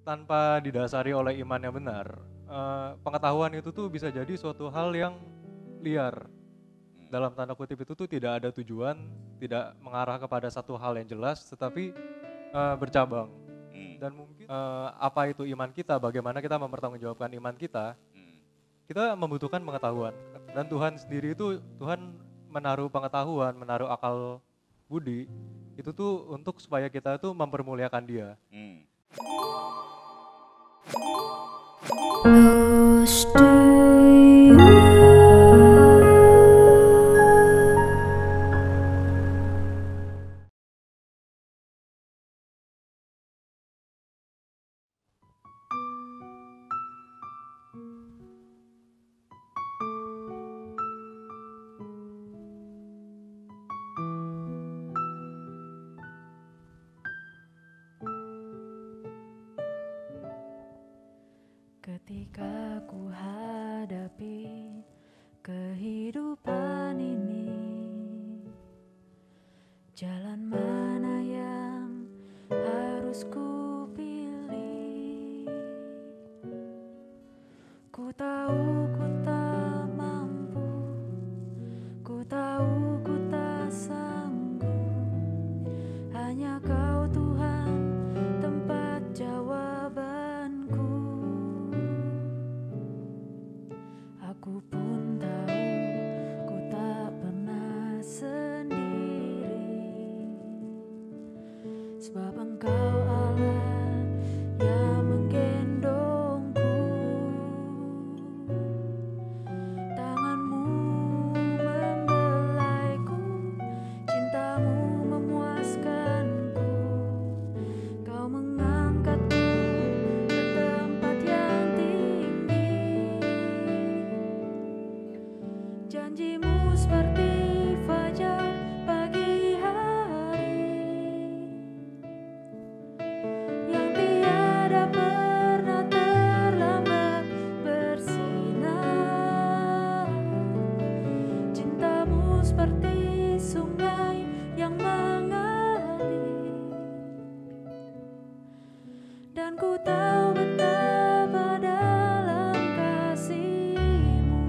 tanpa didasari oleh iman yang benar, pengetahuan itu tuh bisa jadi suatu hal yang liar. Dalam tanda kutip itu tuh tidak ada tujuan, tidak mengarah kepada satu hal yang jelas, tetapi bercabang. Dan mungkin apa itu iman kita, bagaimana kita mempertanggungjawabkan iman kita membutuhkan pengetahuan. Dan Tuhan sendiri itu, Tuhan menaruh pengetahuan, menaruh akal budi, itu tuh untuk supaya kita tuh mempermuliakan Dia. Ketika ku hadapi kehidupan ini, jalan mana yang harus ku pilih? Ku tahu ku tak mampu, ku tahu ku tak sanggup, hanya Kau Tuhan tempat jawabanku. Aku pun tahu ku tak pernah sendiri, sebab Engkau Allah yang menggendongku. Tanganmu membelaiku, cintamu memuaskanku. Kau mengangkatku ke tempat yang tinggi. Janjimu seperti fajar pagi hari, yang tiada pernah terlambat bersinar. Cintamu seperti sungai yang mengalir, dan ku tahu betapa dalam kasih-Mu.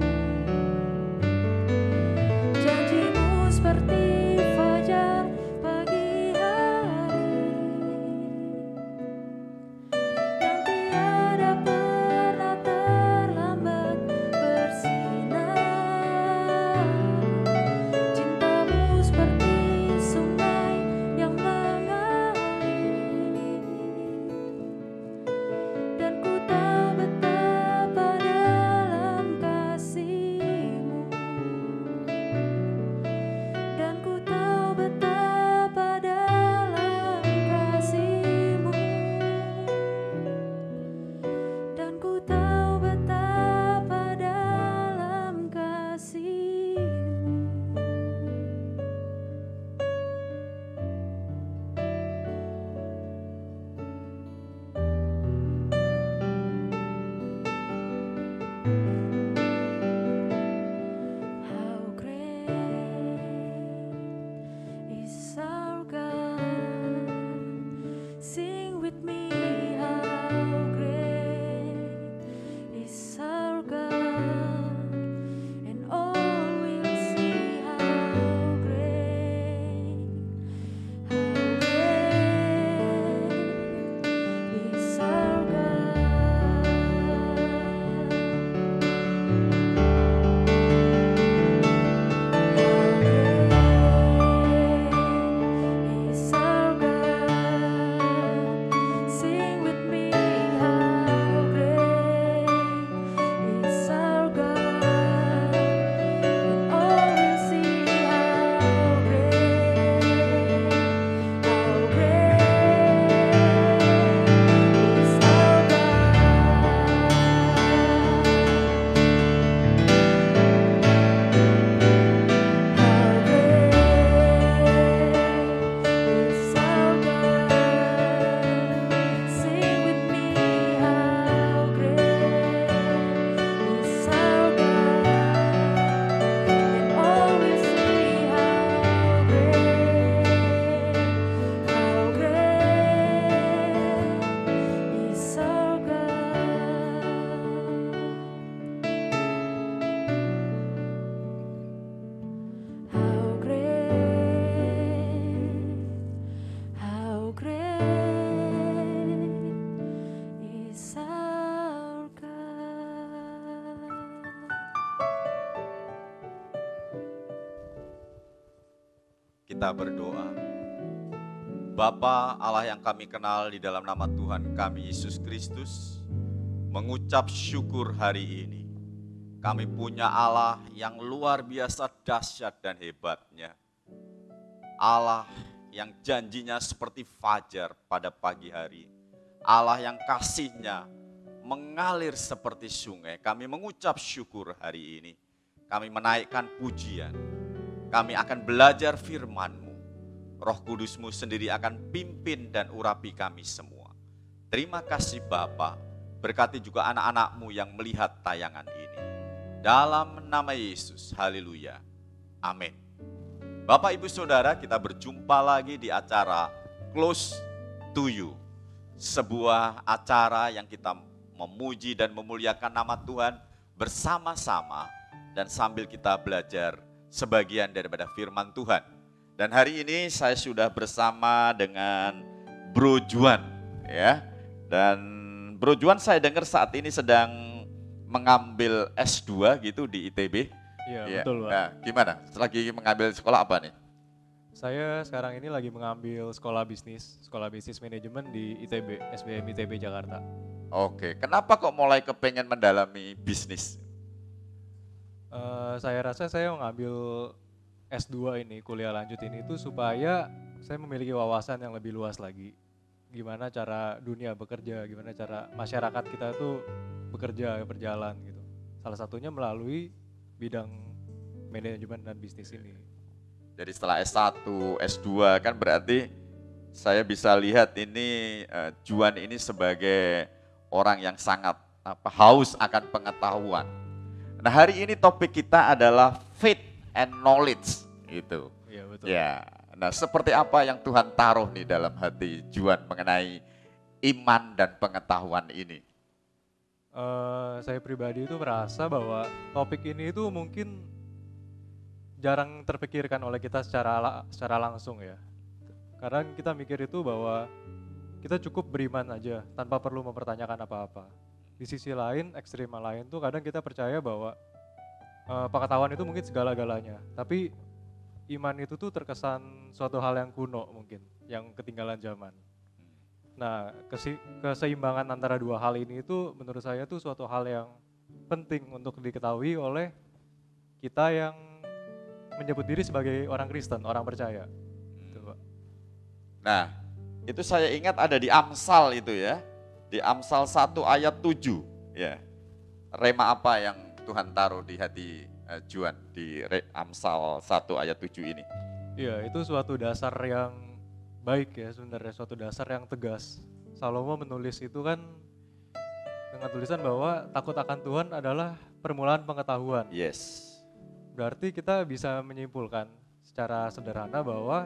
Janjimu seperti fajar pagi hari, yang tiada pernah terlambat bersinar. Cintamu seperti sungai yang mengalir, Kita berdoa. Bapa Allah yang kami kenal di dalam nama Tuhan kami Yesus Kristus, mengucap syukur hari ini. Kami punya Allah yang luar biasa dahsyat dan hebatnya. Allah yang janjinya seperti fajar pada pagi hari. Allah yang kasihnya mengalir seperti sungai. Kami mengucap syukur hari ini. Kami menaikkan pujian. Kami akan belajar firman-Mu. Roh Kudus-Mu sendiri akan pimpin dan urapi kami semua. Terima kasih Bapa. Berkati juga anak-anak-Mu yang melihat tayangan ini. Dalam nama Yesus, haleluya. Amin. Bapak Ibu Saudara, kita berjumpa lagi di acara Close to You. Sebuah acara yang kita memuji dan memuliakan nama Tuhan bersama-sama dan sambil kita belajar sebagian daripada firman Tuhan. Dan hari ini saya sudah bersama dengan Bro Juan, ya. Dan Bro Juan saya dengar saat ini sedang mengambil S2 gitu di ITB. Iya, Ya. betul Pak. Nah, gimana? Lagi mengambil sekolah apa nih? Saya sekarang ini lagi mengambil sekolah bisnis manajemen di ITB, SBM ITB Jakarta. Oke, kenapa kok mulai kepengen mendalami bisnis? Saya rasa saya mengambil S2 ini, kuliah lanjut ini itu supaya saya memiliki wawasan yang lebih luas lagi. Gimana cara dunia bekerja, gimana cara masyarakat kita itu bekerja, berjalan gitu. Salah satunya melalui bidang manajemen dan bisnis ini. Jadi setelah S1, S2 kan berarti saya bisa lihat ini Juan ini sebagai orang yang sangat haus akan pengetahuan. Nah, hari ini topik kita adalah faith and knowledge gitu. Iya, betul. Ya. Nah, seperti apa yang Tuhan taruh nih dalam hati Juan mengenai iman dan pengetahuan ini? Saya pribadi itu merasa bahwa topik ini itu mungkin jarang terpikirkan oleh kita secara langsung ya. Karena kita mikir itu bahwa kita cukup beriman aja tanpa perlu mempertanyakan apa-apa. Di sisi lain, ekstrim lain tuh kadang kita percaya bahwa pengetahuan itu mungkin segala-galanya. Tapi iman itu tuh terkesan suatu hal yang kuno mungkin, yang ketinggalan zaman. Nah, keseimbangan antara dua hal ini itu menurut saya tuh suatu hal yang penting untuk diketahui oleh kita yang menyebut diri sebagai orang Kristen, orang percaya. Gitu, Pak. Nah, itu saya ingat ada di Amsal itu ya. Di Amsal 1 ayat 7 ya. Rema apa yang Tuhan taruh di hati Juan di Amsal 1 ayat 7 ini? Iya, itu suatu dasar yang baik ya sebenarnya, suatu dasar yang tegas. Salomo menulis itu kan dengan tulisan bahwa takut akan Tuhan adalah permulaan pengetahuan. Yes. Berarti kita bisa menyimpulkan secara sederhana bahwa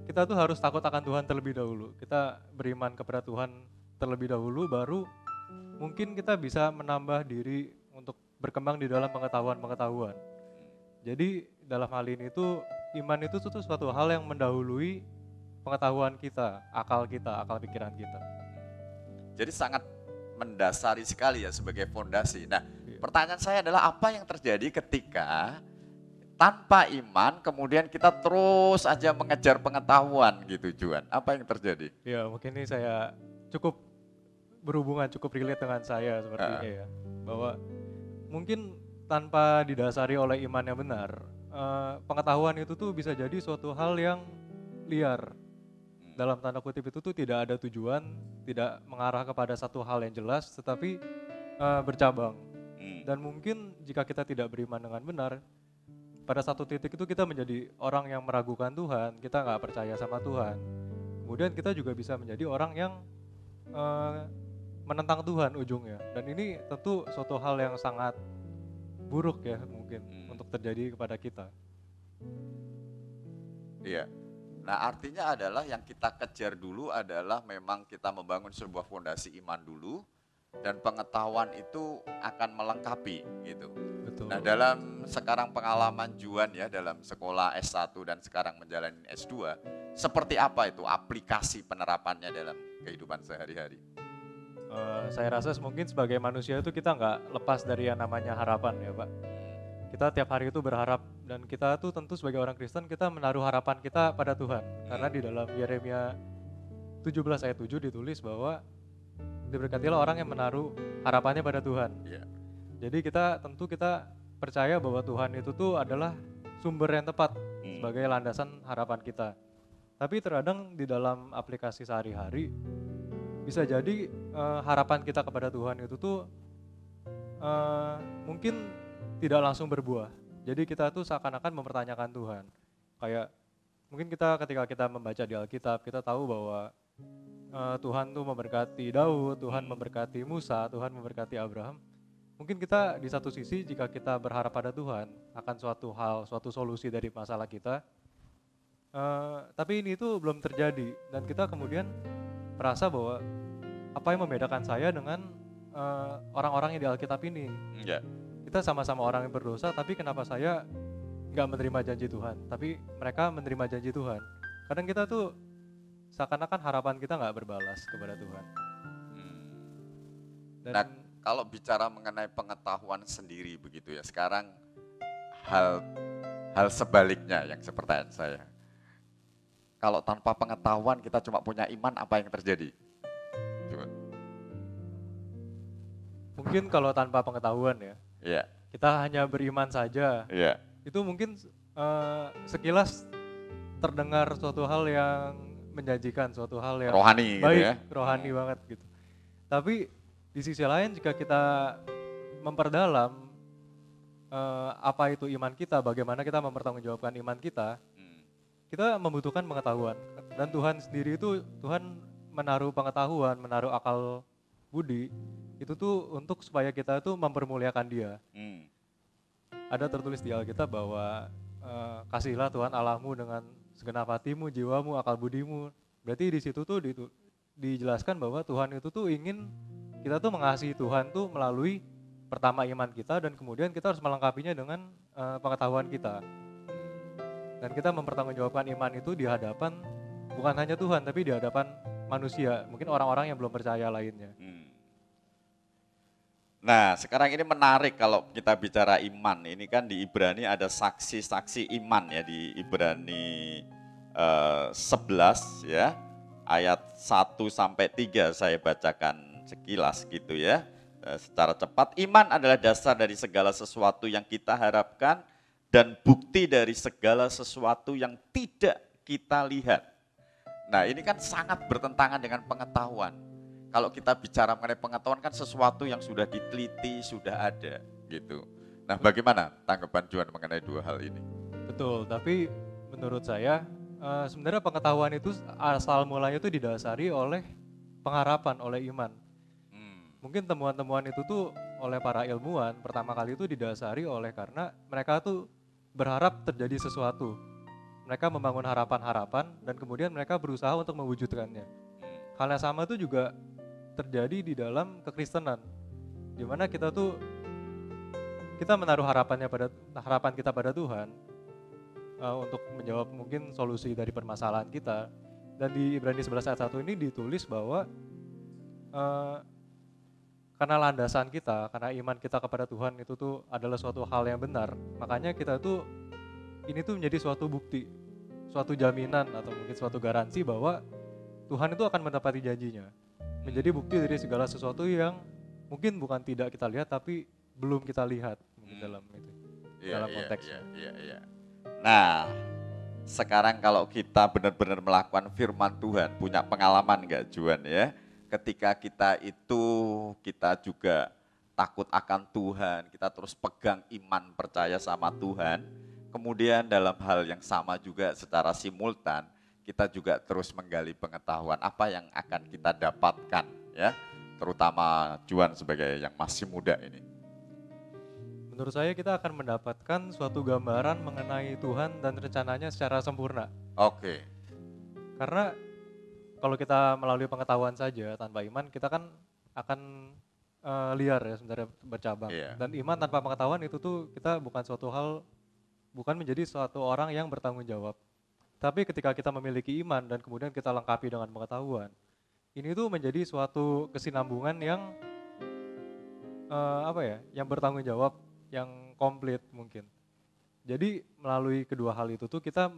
kita tuh harus takut akan Tuhan terlebih dahulu. Kita beriman kepada Tuhan terlebih dahulu, baru mungkin kita bisa menambah diri untuk berkembang di dalam pengetahuan-pengetahuan. Jadi dalam hal ini tuh iman itu tuh suatu hal yang mendahului pengetahuan kita, akal pikiran kita. Jadi sangat mendasari sekali ya sebagai fondasi. Nah, Iya. pertanyaan saya adalah apa yang terjadi ketika tanpa iman kemudian kita terus aja mengejar pengetahuan gitu Juan? Apa yang terjadi? Ya mungkin ini saya cukup relate dengan saya seperti ini ya. Bahwa mungkin tanpa didasari oleh iman yang benar, pengetahuan itu tuh bisa jadi suatu hal yang liar. Dalam tanda kutip itu tuh tidak ada tujuan, tidak mengarah kepada satu hal yang jelas, tetapi bercabang. Dan mungkin jika kita tidak beriman dengan benar, pada satu titik itu kita menjadi orang yang meragukan Tuhan, kita nggak percaya sama Tuhan. Kemudian kita juga bisa menjadi orang yang menentang Tuhan ujungnya. Dan ini tentu suatu hal yang sangat buruk ya mungkin untuk terjadi kepada kita. Iya. Nah, artinya adalah yang kita kejar dulu adalah memang kita membangun sebuah fondasi iman dulu dan pengetahuan itu akan melengkapi gitu. Betul. Nah, dalam sekarang pengalaman Juan ya dalam sekolah S1 dan sekarang menjalani S2, seperti apa itu aplikasi penerapannya dalam kehidupan sehari-hari? Saya rasa mungkin sebagai manusia itu kita nggak lepas dari yang namanya harapan ya Pak. Kita tiap hari itu berharap Dan kita tuh tentu sebagai orang Kristen kita menaruh harapan kita pada Tuhan. Karena di dalam Yeremia 17 ayat 7 ditulis bahwa diberkatilah orang yang menaruh harapannya pada Tuhan. Iya. Jadi kita percaya bahwa Tuhan itu tuh adalah sumber yang tepat sebagai landasan harapan kita. Tapi terkadang di dalam aplikasi sehari-hari bisa jadi harapan kita kepada Tuhan itu tuh mungkin tidak langsung berbuah. Jadi kita tuh seakan-akan mempertanyakan Tuhan. Kayak mungkin ketika kita membaca di Alkitab, kita tahu bahwa Tuhan tuh memberkati Daud, Tuhan memberkati Musa, Tuhan memberkati Abraham. Mungkin kita di satu sisi jika kita berharap pada Tuhan akan suatu solusi dari masalah kita, tapi ini tuh belum terjadi dan kita kemudian merasa bahwa apa yang membedakan saya dengan orang-orang yang di Alkitab ini? Iya. Kita sama-sama orang yang berdosa, tapi kenapa saya nggak menerima janji Tuhan? Tapi mereka menerima janji Tuhan. Kadang kita tuh seakan-akan harapan kita nggak berbalas kepada Tuhan. Dan Nah, kalau bicara mengenai pengetahuan sendiri begitu ya, sekarang hal sebaliknya yang seperti saya. Kalau tanpa pengetahuan kita cuma punya iman, apa yang terjadi? Coba. mungkin kalau tanpa pengetahuan ya, Iya, kita hanya beriman saja. iya. Itu mungkin sekilas terdengar suatu hal yang menjanjikan, suatu hal yang Rohani gitu baik, ya. rohani banget gitu. Tapi di sisi lain jika kita memperdalam apa itu iman kita, bagaimana kita mempertanggungjawabkan iman kita membutuhkan pengetahuan. Dan Tuhan sendiri itu, Tuhan menaruh pengetahuan, menaruh akal budi, itu tuh untuk supaya kita itu mempermuliakan Dia. Ada tertulis di Alkitab bahwa kasihilah Tuhan Allahmu dengan segenap hatimu, jiwamu, akal budimu. Berarti di situ tuh dijelaskan bahwa Tuhan itu tuh ingin kita tuh mengasihi Tuhan tuh melalui pertama iman kita dan kemudian kita harus melengkapinya dengan pengetahuan kita. Dan kita mempertanggungjawabkan iman itu di hadapan bukan hanya Tuhan tapi di hadapan manusia, mungkin orang-orang yang belum percaya lainnya. Nah, sekarang ini menarik kalau kita bicara iman. Ini kan di Ibrani ada saksi-saksi iman ya, di Ibrani 11 ya, ayat 1 sampai 3 saya bacakan sekilas gitu ya. Secara cepat, iman adalah dasar dari segala sesuatu yang kita harapkan dan bukti dari segala sesuatu yang tidak kita lihat. Nah, ini kan sangat bertentangan dengan pengetahuan. Kalau kita bicara mengenai pengetahuan kan sesuatu yang sudah diteliti, sudah ada gitu. Nah, bagaimana tanggapan Juan mengenai dua hal ini? Betul, tapi menurut saya sebenarnya pengetahuan itu asal mulanya itu didasari oleh pengharapan, oleh iman. Mungkin temuan-temuan itu tuh oleh para ilmuwan pertama kali itu didasari oleh karena mereka tuh berharap terjadi sesuatu. Mereka membangun harapan-harapan dan kemudian mereka berusaha untuk mewujudkannya. Hal yang sama itu juga terjadi di dalam kekristenan, di mana kita menaruh harapan kita pada Tuhan untuk menjawab mungkin solusi dari permasalahan kita. Dan di Ibrani 11 ayat 1 ini ditulis bahwa karena landasan kita, karena iman kita kepada Tuhan itu tuh adalah suatu hal yang benar, makanya ini tuh menjadi suatu bukti, suatu jaminan atau mungkin suatu garansi bahwa Tuhan itu akan menepati janjinya. Menjadi bukti dari segala sesuatu yang mungkin bukan tidak kita lihat tapi belum kita lihat dalam konteks. Iya. Nah, sekarang kalau kita benar-benar melakukan firman Tuhan, punya pengalaman enggak Juan ya? Ketika kita juga takut akan Tuhan, kita terus pegang iman percaya sama Tuhan, kemudian dalam hal yang sama juga secara simultan, kita juga terus menggali pengetahuan apa yang akan kita dapatkan ya, terutama Juan sebagai yang masih muda ini. Menurut saya kita akan mendapatkan suatu gambaran mengenai Tuhan dan rencananya secara sempurna. Oke. Karena kalau kita melalui pengetahuan saja tanpa iman, kita kan akan liar ya sebenarnya bercabang. Iya. Dan iman tanpa pengetahuan itu tuh kita bukan menjadi suatu orang yang bertanggung jawab. Tapi ketika kita memiliki iman dan kemudian kita lengkapi dengan pengetahuan, ini tuh menjadi suatu kesinambungan yang yang bertanggung jawab, yang komplit mungkin. Jadi melalui kedua hal itu tuh kita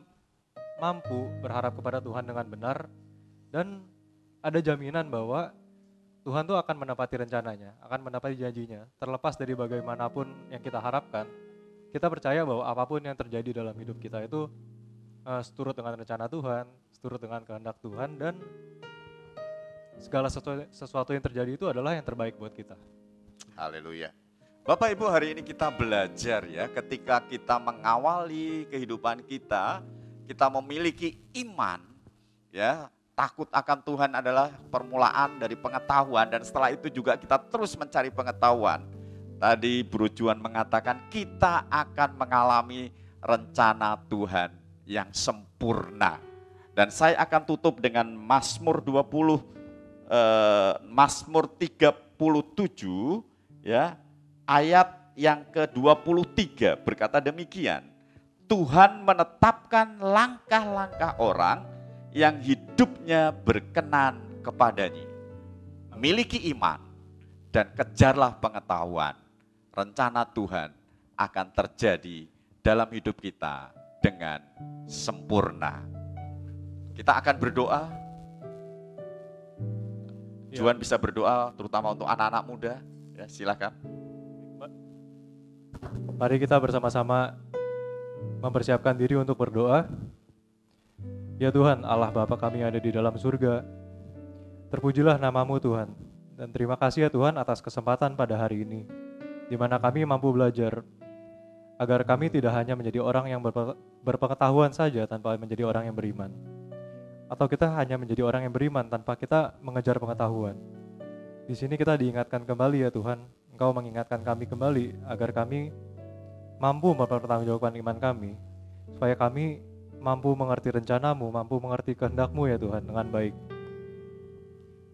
mampu berharap kepada Tuhan dengan benar dan ada jaminan bahwa Tuhan tuh akan menepati rencananya, akan menepati janjinya. Terlepas dari bagaimanapun yang kita harapkan, kita percaya bahwa apapun yang terjadi dalam hidup kita itu seturut dengan rencana Tuhan, seturut dengan kehendak Tuhan, dan segala sesuatu yang terjadi itu adalah yang terbaik buat kita. Haleluya. Bapak Ibu, hari ini kita belajar ya, ketika kita mengawali kehidupan kita memiliki iman ya. Takut akan Tuhan adalah permulaan dari pengetahuan, dan setelah itu juga kita terus mencari pengetahuan. Tadi Bro Juan mengatakan kita akan mengalami rencana Tuhan yang sempurna. Dan saya akan tutup dengan Mazmur 37 ya, ayat yang ke-23 berkata demikian. Tuhan menetapkan langkah-langkah orang yang hidupnya berkenan kepadanya. Miliki iman dan kejarlah pengetahuan. Rencana Tuhan akan terjadi dalam hidup kita dengan sempurna. Kita akan berdoa. Juan bisa berdoa terutama untuk anak-anak muda. Ya, silakan. Mari kita bersama-sama mempersiapkan diri untuk berdoa. Ya Tuhan, Allah Bapa kami yang ada di dalam surga, terpujilah nama-Mu Tuhan, dan terima kasih ya Tuhan atas kesempatan pada hari ini, di mana kami mampu belajar, agar kami tidak hanya menjadi orang yang berpengetahuan saja tanpa menjadi orang yang beriman, atau kita hanya menjadi orang yang beriman tanpa kita mengejar pengetahuan. Di sini kita diingatkan kembali ya Tuhan, Engkau mengingatkan kami kembali, agar kami mampu mempertanggungjawabkan iman kami, supaya kami mampu mengerti rencana-Mu, mampu mengerti kehendak-Mu ya Tuhan dengan baik.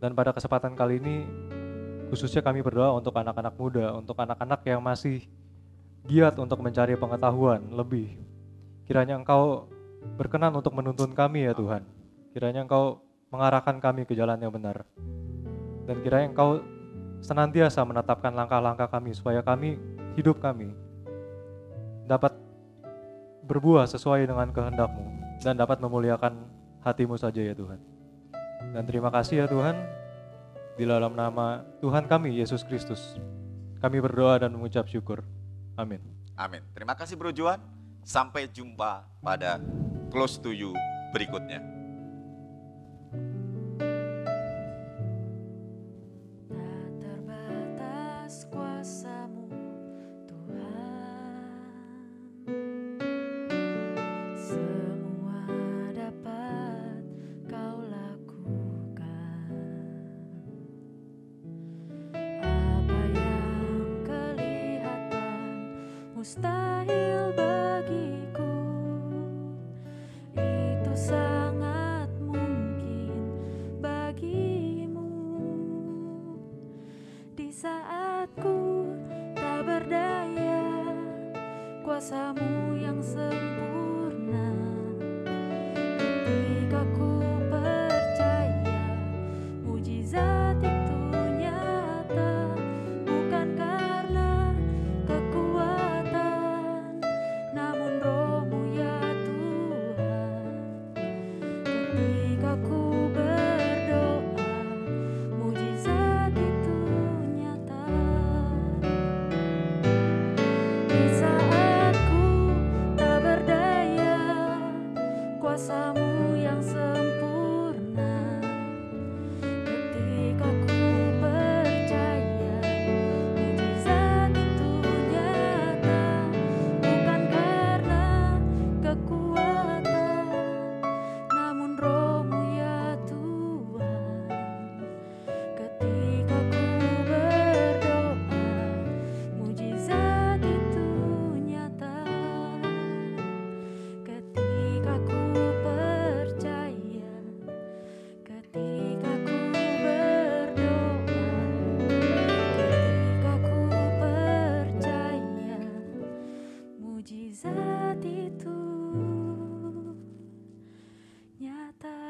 Dan pada kesempatan kali ini, khususnya kami berdoa untuk anak-anak muda, untuk anak-anak yang masih giat untuk mencari pengetahuan lebih. Kiranya Engkau berkenan untuk menuntun kami ya Tuhan. Kiranya Engkau mengarahkan kami ke jalan yang benar. Dan kiranya Engkau senantiasa menetapkan langkah-langkah kami, supaya hidup kami dapat berbuah sesuai dengan kehendak-Mu dan dapat memuliakan hati-Mu saja ya Tuhan. Dan terima kasih ya Tuhan, di dalam nama Tuhan kami Yesus Kristus kami berdoa dan mengucap syukur. Amin. Amin. Terima kasih Bro Juan. Sampai jumpa pada Close to You berikutnya. Tak terbatas kuasa-Mu Tuhan, semua dapat Kau lakukan. Apa yang kelihatan mustahil bagiku, itu sangat mungkin bagimu. Di saat ku tak berdaya, kuasa-Mu yang sempurna. Ketika ku percaya mujizat itu nyata, bukan karena kekuatan, namun Roh-Mu ya Tuhan. Ketika ku berdoa, mujizat itu nyata. Di saat ku tak berdaya, kuasa-Mu yang sempurna. Ketika ku percaya mujizat itu nyata, bukan karena kekuatan, namun Roh-Mu ya Tuhan. Ketika ku berdoa, mujizat itu nyata. Ketika ku percaya, ketika ku berdoa, ketika ku percaya, mujizat itu nyata.